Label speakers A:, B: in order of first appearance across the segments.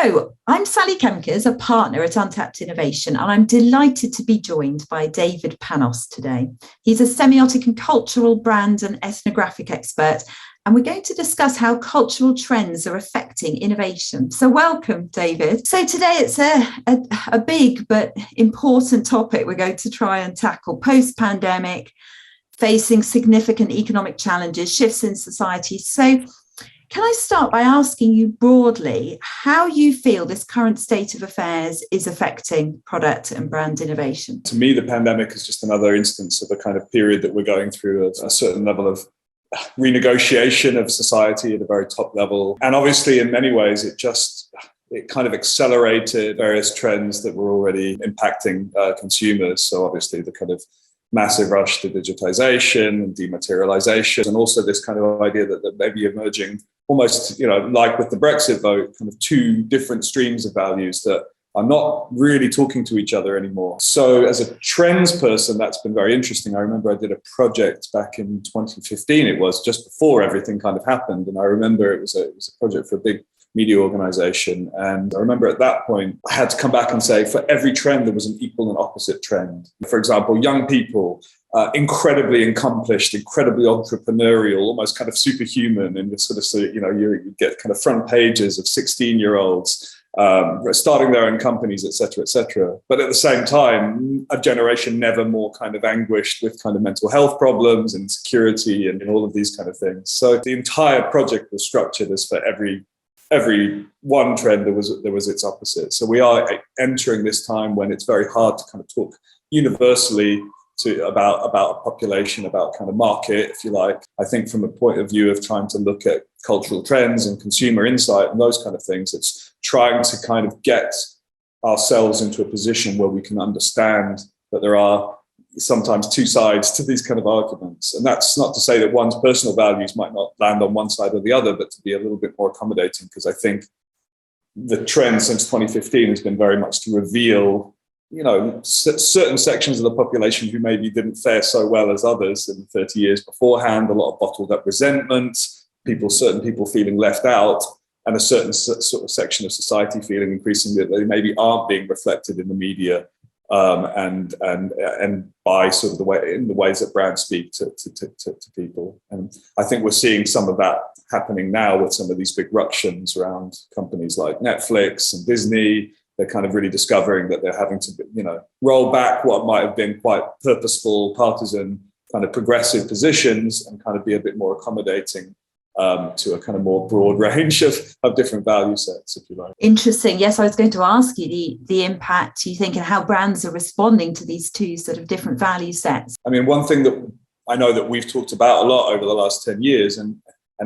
A: So I'm Sally Kemkers, a partner at Untapped Innovation, and I'm delighted to be joined by David Panos today. He's a semiotic and cultural brand and ethnographic expert, and we're going to discuss how cultural trends are affecting innovation. So welcome, David. So today it's a big but important topic we're going to try and tackle post-pandemic, facing significant economic challenges, shifts in society. So can I start by asking you broadly how you feel this current state of affairs is affecting product and brand innovation?
B: To me, the pandemic is just another instance of a kind of period that we're going through, a certain level of renegotiation of society at a very top level. And obviously, in many ways, it kind of accelerated various trends that were already impacting consumers. So obviously, the kind of massive rush to digitization and dematerialization, and also this kind of idea that may be emerging almost, like with the Brexit vote, kind of two different streams of values that are not really talking to each other anymore. So as a trends person, that's been very interesting. I remember I did a project back in 2015. It was just before everything kind of happened. And I remember it was a project for a big media organization. And I remember at that point, I had to come back and say, for every trend, there was an equal and opposite trend. For example, young people, incredibly accomplished, incredibly entrepreneurial, almost kind of superhuman. And you get kind of front pages of 16-year-olds starting their own companies, et cetera, et cetera. But at the same time, a generation never more kind of anguished with kind of mental health problems and insecurity and all of these kind of things. So the entire project was structured as for every one trend, there was its opposite. So we are entering this time when it's very hard to kind of talk universally about a population, about kind of market, if you like. I think from a point of view of trying to look at cultural trends and consumer insight and those kind of things, it's trying to kind of get ourselves into a position where we can understand that there are sometimes two sides to these kind of arguments. And that's not to say that one's personal values might not land on one side or the other, but to be a little bit more accommodating, because I think the trend since 2015 has been very much to reveal, certain sections of the population who maybe didn't fare so well as others in the 30 years beforehand, a lot of bottled up resentment, certain people feeling left out, and a certain sort of section of society feeling increasingly that they maybe aren't being reflected in the media. And by sort of the ways that brands speak to people. And I think we're seeing some of that happening now with some of these big ructions around companies like Netflix and Disney. They're kind of really discovering that they're having to, roll back what might have been quite purposeful, partisan, kind of progressive positions and kind of be a bit more accommodating to a kind of more broad range of different value sets, if you like.
A: Interesting. Yes, I was going to ask you the impact you think and how brands are responding to these two sort of different value sets.
B: I mean, one thing that I know that we've talked about a lot over the last 10 years and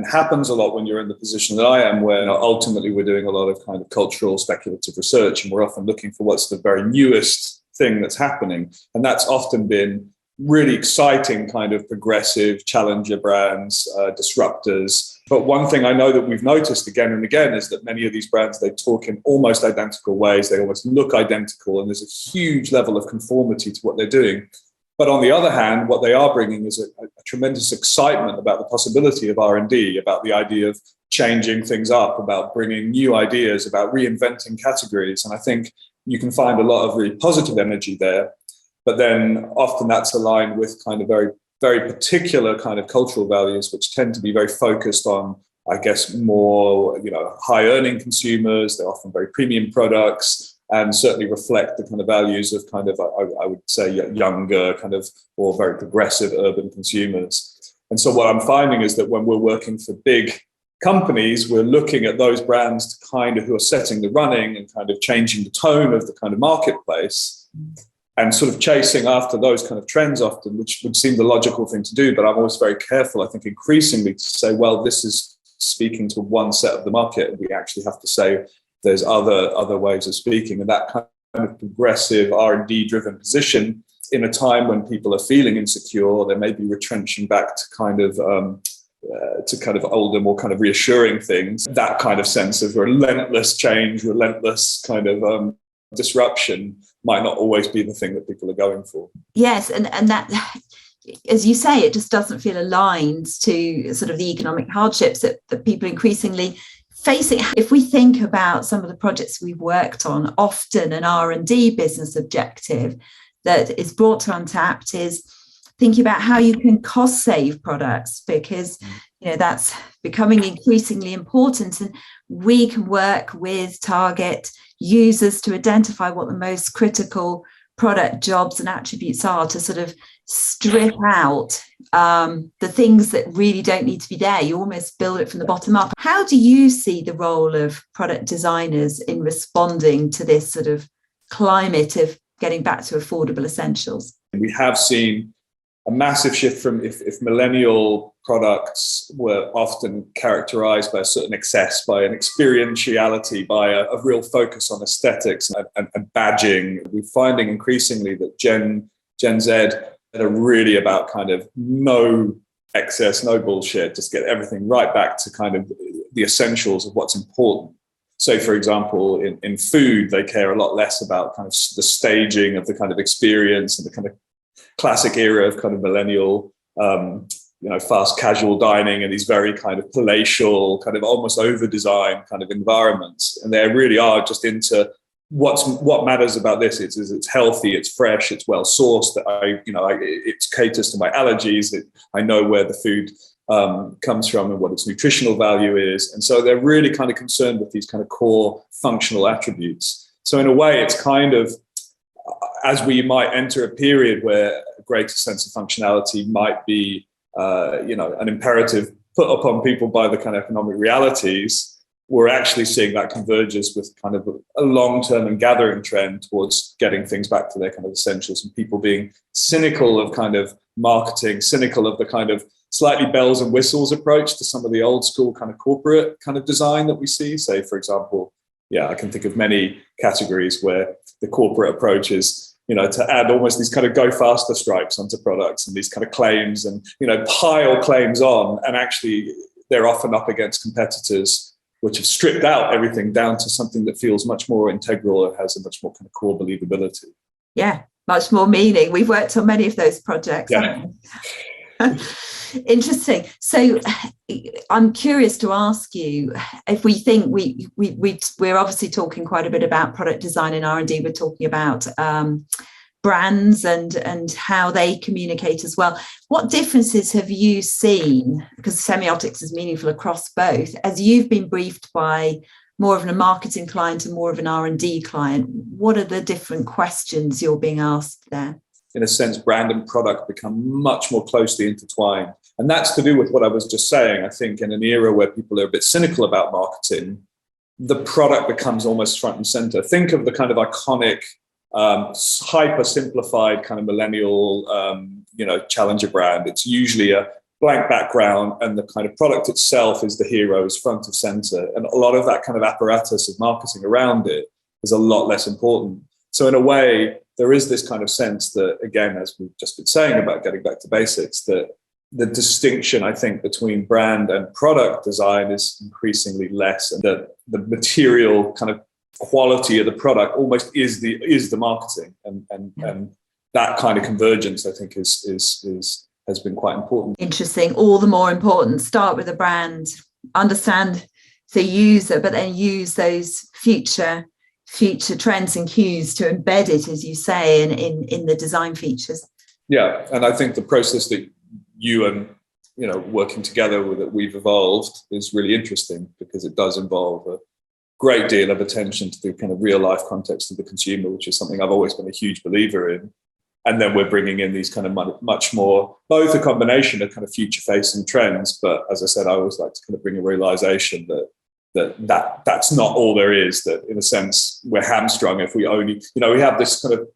B: happens a lot when you're in the position that I am, where ultimately we're doing a lot of kind of cultural speculative research, and we're often looking for what's the very newest thing that's happening. And that's often been really exciting kind of progressive challenger brands, disruptors. But one thing I know that we've noticed again and again is that many of these brands, they talk in almost identical ways. They almost look identical, and there's a huge level of conformity to what they're doing. But on the other hand, what they are bringing is a tremendous excitement about the possibility of R&D, about the idea of changing things up, about bringing new ideas, about reinventing categories. And I think you can find a lot of really positive energy there. But then often that's aligned with kind of very, very particular kind of cultural values, which tend to be very focused on, I guess, more, high earning consumers. They're often very premium products and certainly reflect the kind of values of kind of, I would say, younger kind of or very progressive urban consumers. And so what I'm finding is that when we're working for big companies, we're looking at those brands to kind of who are setting the running and kind of changing the tone of the kind of marketplace. And sort of chasing after those kind of trends often, which would seem the logical thing to do. But I'm always very careful, I think, increasingly to say, well, this is speaking to one set of the market. And we actually have to say there's other ways of speaking. And that kind of progressive R&D driven position in a time when people are feeling insecure, they may be retrenching back to kind of older, more kind of reassuring things. That kind of sense of relentless change, relentless kind of disruption might not always be the thing that people are going for.
A: Yes, and that, as you say, it just doesn't feel aligned to sort of the economic hardships that people increasingly If we think about some of the projects we've worked on, often an R&D business objective that is brought to Untapped is thinking about how you can cost save products, because that's becoming increasingly important, and we can work with target users to identify what the most critical product jobs and attributes are, to sort of strip out the things that really don't need to be there. You almost build it from the bottom up. How do you see the role of product designers in responding to this sort of climate of getting back to affordable essentials?
B: We have seen a massive shift from if millennial products were often characterized by a certain excess, by an experientiality, by a real focus on aesthetics and badging. We're finding increasingly that Gen Z are really about kind of no excess, no bullshit, just get everything right back to kind of the essentials of what's important. So, for example, in food, they care a lot less about kind of the staging of the kind of experience and the kind of classic era of kind of millennial, fast casual dining and these very kind of palatial, kind of almost over-designed kind of environments. And they really are just into what matters about this is it's healthy, it's fresh, it's well sourced. It caters to my allergies. I know where the food comes from and what its nutritional value is. And so they're really kind of concerned with these kind of core functional attributes. So in a way, it's kind of, as we might enter a period where a greater sense of functionality might be, an imperative put upon people by the kind of economic realities, we're actually seeing that converges with kind of a long-term and gathering trend towards getting things back to their kind of essentials, and people being cynical of kind of marketing, cynical of the kind of slightly bells and whistles approach to some of the old school kind of corporate kind of design that we see. Say, for example, I can think of many categories where the corporate approach is, to add almost these kind of go faster stripes onto products and these kind of claims and, pile claims on. And actually they're often up against competitors which have stripped out everything down to something that feels much more integral and has a much more kind of core believability.
A: Yeah, much more meaning. We've worked on many of those projects.
B: Yeah.
A: Interesting. So I'm curious to ask you, if we think we're obviously talking quite a bit about product design and R&D, we're talking about brands and how they communicate as well. What differences have you seen, because semiotics is meaningful across both, as you've been briefed by more of a marketing client and more of an R&D client? What are the different questions you're being asked there?
B: In a sense, brand and product become much more closely intertwined. And that's to do with what I was just saying. I think in an era where people are a bit cynical about marketing, the product becomes almost front and center. Think of the kind of iconic, hyper simplified kind of millennial, challenger brand. It's usually a blank background and the kind of product itself is the hero, is front of center. And a lot of that kind of apparatus of marketing around it is a lot less important. So in a way, there is this kind of sense that, again, as we've just been saying about getting back to basics, that the distinction, I think, between brand and product design is increasingly less, and that the material kind of quality of the product almost is the marketing, and that kind of convergence, I think, has been quite important.
A: Interesting. All the more important. Start with the brand, understand the user, but then use those future trends and cues to embed it, as you say, in the design features.
B: Yeah, and I think the process that you and working together that we've evolved is really interesting, because it does involve a great deal of attention to the kind of real life context of the consumer, which is something I've always been a huge believer in. And then we're bringing in these kind of much more, both a combination of kind of future facing trends, but as I said, I always like to kind of bring a realization that's not all there is, that in a sense we're hamstrung if we only, we have this kind of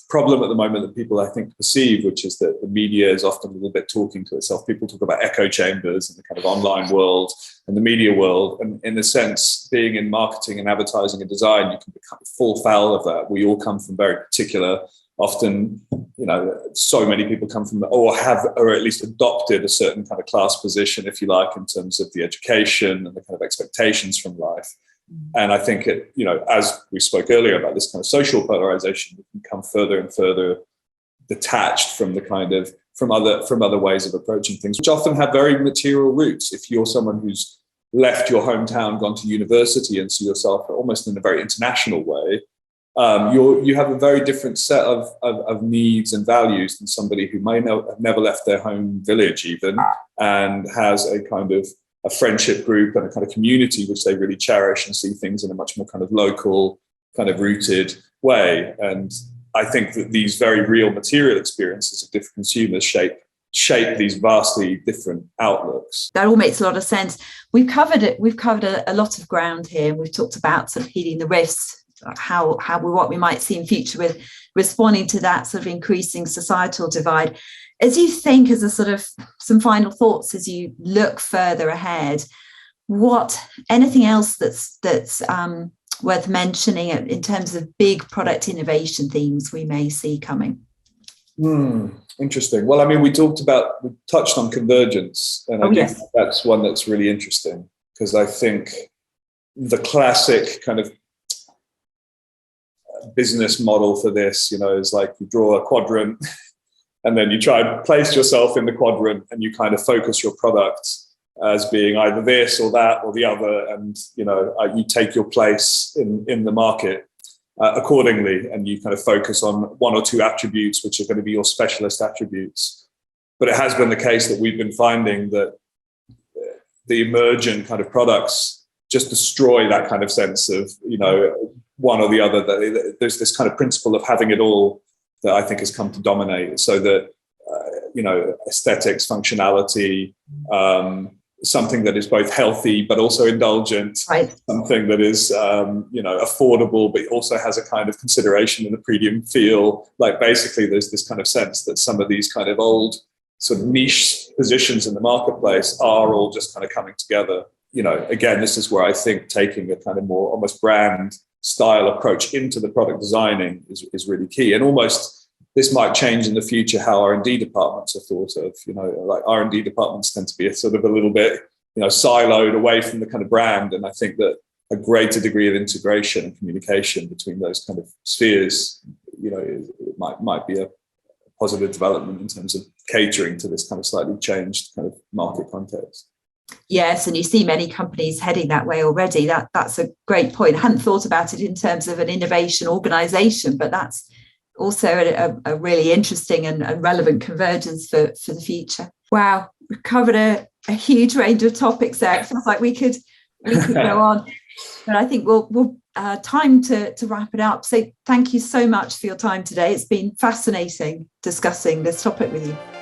B: problem at the moment that people, I think, perceive, which is that the media is often a little bit talking to itself. People talk about echo chambers in the kind of online world and the media world. And in a sense, being in marketing and advertising and design, you can become full foul of that. We all come from very particular, often, so many people come from or at least adopted a certain kind of class position, if you like, in terms of the education and the kind of expectations from life. And I think as we spoke earlier about this kind of social polarization, we can come further and further detached from the kind of from other ways of approaching things, which often have very material roots. If you're someone who's left your hometown, gone to university, and see yourself almost in a very international way, you have a very different set of needs and values than somebody who may have never left their home village even, and has a kind of a friendship group and a kind of community which they really cherish and see things in a much more kind of local, kind of rooted way. And I think that these very real material experiences of different consumers shape these vastly different outlooks.
A: That all makes a lot of sense. We've covered a lot of ground here. We've talked about sort of healing the rifts, what we might see in future with responding to that sort of increasing societal divide. As you think, as a sort of some final thoughts as you look further ahead, anything else that's worth mentioning in terms of big product innovation themes we may see coming?
B: Interesting. Well, I mean, we touched on convergence, and I think that's one that's really interesting, because I think the classic kind of business model for this, is like you draw a quadrant and then you try and place yourself in the quadrant and you kind of focus your product as being either this or that or the other, and you take your place in the market accordingly, and you kind of focus on one or two attributes which are going to be your specialist attributes. But it has been the case that we've been finding that the emergent kind of products just destroy that kind of sense of one or the other. There's this kind of principle of having it all that I think has come to dominate, so that aesthetics, functionality, something that is both healthy but also indulgent, right. Something that is affordable but also has a kind of consideration and a premium feel. Like basically there's this kind of sense that some of these kind of old sort of niche positions in the marketplace are all just kind of coming together. Again, this is where I think taking a kind of more almost brand style approach into the product designing is really key. And almost this might change in the future how R&D departments are thought of. Like R&D departments tend to be a sort of a little bit, siloed away from the kind of brand. And I think that a greater degree of integration and communication between those kind of spheres, it might be a positive development in terms of catering to this kind of slightly changed kind of market context.
A: Yes, and you see many companies heading that way already. That's a great point. I hadn't thought about it in terms of an innovation organisation, but that's also a really interesting and relevant convergence for the future. Wow, we've covered a huge range of topics there. It feels like we could go on, but I think we'll time to wrap it up. So thank you so much for your time today. It's been fascinating discussing this topic with you.